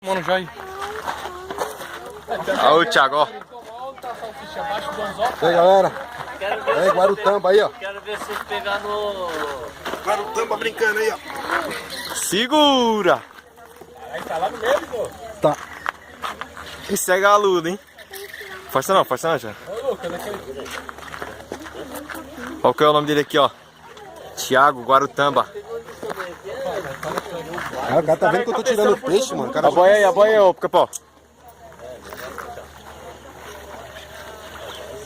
Mano, já aí. Olha o Thiago, ó. E aí, galera? Aí, Guarutamba aí, ó. Quero ver vocês pegar no... Guarutamba brincando aí, ó. Segura! Aí tá lá no meio, pô. Tá. Isso é galudo, hein? Força não, Thiago. Ô, louco, cadê aquele? Qual que é o nome dele aqui, ó? Thiago Guarutamba. O cara tá vendo que eu tô tirando peixe, mano. O cara A boia aí, ô Capó.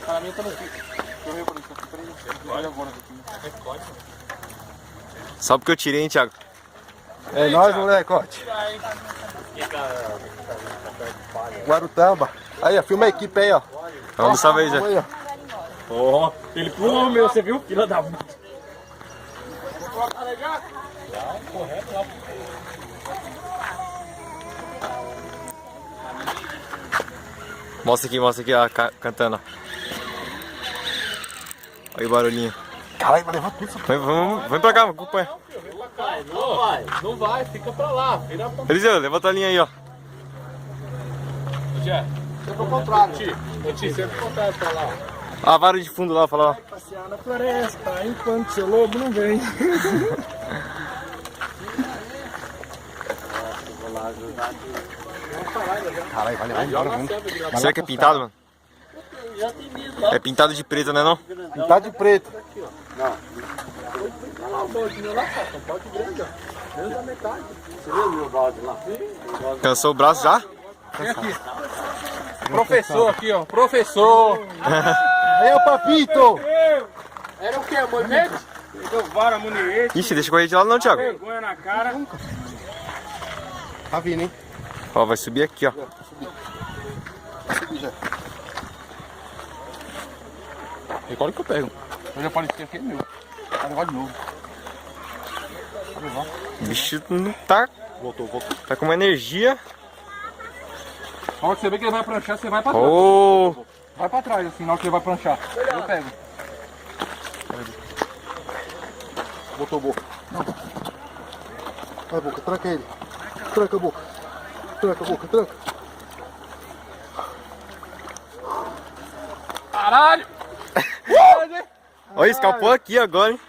Para mim tá no pico. Olha agora. Só porque eu tirei, hein, Thiago? É nóis, molecote. Guarutamba. Aí, ó, filma a equipe aí, ó. Vamos dessa vez, Vamos já. aí, ó. Ó, ele pulou meu, você viu? Filha da puta. Mostra aqui, ó, cantando, ó. Olha o barulhinho. Caralho, vai levar tudo isso. Vem pra cá, acompanha. Não vai, fica pra lá. Vira pra... Eliseu, levanta a linha aí, ó. Tia, sempre ao contrário. Tia, sempre ao contrário pra lá. A vara de fundo lá, fala lá. Passear na floresta, enquanto seu lobo não vem. Caralho, vai levar embora, mano. Será que é pintado, mano? É pintado de preto, né não? Tá de preto. Cansou o braço já? Vem aqui. Professor aqui, ó. Professor. Aí, ó, papito. Era o que? Movimento? Deu vara, muniete, Ixi, deixa eu correr de lado não, Thiago. vergonha na cara. Tá vindo, hein? Ó, vai subir aqui, ó. Vai subir já. Recorda que eu pego. Eu já falei que aqui é meu. Vai levar de novo. O bicho não tá. Voltou. Tá com uma energia. Na hora que você vê que ele vai pranchar, você vai pra trás. Ô! Vai pra trás, assim, na hora que ele vai pranchar. Eu pego. Botou boca. Vai, boca, tranca ele. Tranca a boca. Tranca a boca, tranca. Caralho! Olha, escapou aqui agora, hein?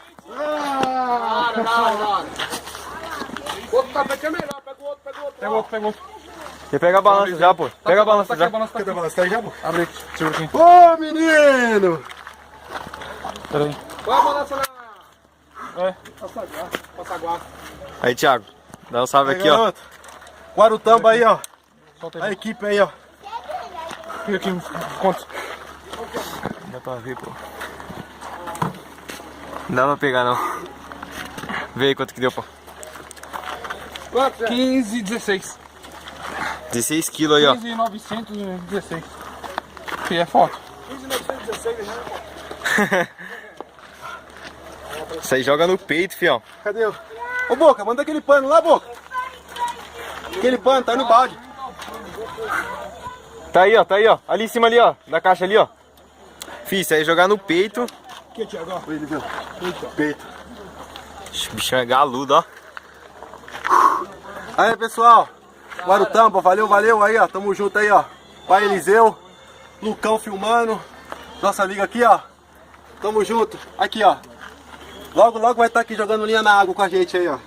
Outro tapete é melhor, pega o outro. Pega outro. Você pega a balança já, pô. Pega a balança já. Cadê a balança? Tá aí já, pô? Abre aqui, segura aqui. Ô, menino! Pera aí. Põe a balança na... Passaguá. Aí, Thiago. Dá um salve Aí, aqui, ó. garoto. Guarutamba aí, ó. Solta A aí. equipe aí, ó. Fica aqui, quantos? Dá pra ver, pô. Não dá pra pegar, não. Vê aí quanto que deu, pô. 15, 16. 16 quilos aí, ó. 15.916. Que é foto. Isso aí joga no peito, fião. Cadê? Ô, Boca, manda aquele pano lá, Boca. Aquele pano, tá aí no balde. Tá aí, ó. Ali em cima ali, ó. Da caixa ali, ó. Fih, isso aí jogar no peito. Aqui, Thiago, ó. Ele viu? Peito. Ixi, o bichão é galudo, ó. Aí, pessoal. Guarutamba, valeu aí, ó. Tamo junto aí, ó. Pai Eliseu, Lucão filmando. Nossa amiga aqui, ó. Tamo junto. Aqui, ó. Logo vai estar aqui jogando linha na água com a gente aí, ó.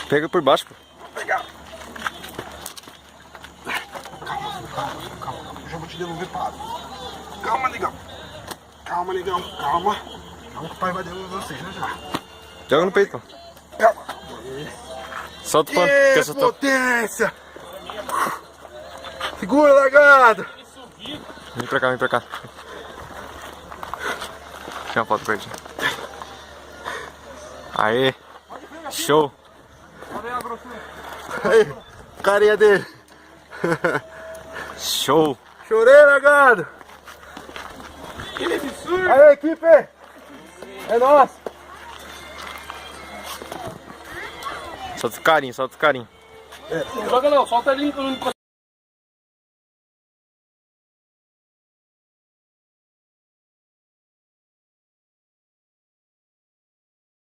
Pega por baixo, pô. Pegar. Calma. Já vou te devolver para água. Calma, negão. Calma que o pai vai devolver você já. Joga no peito, pô. Calma. Solta o pano. Quer soltar? Potência. Segura, largado. Vem pra cá. Tira uma foto pra ele. Aê. Show. Aí, carinha dele. Show. Chorei, largado. Aí, equipe. É nóis. Solta o carinho. Não joga não, solta ele no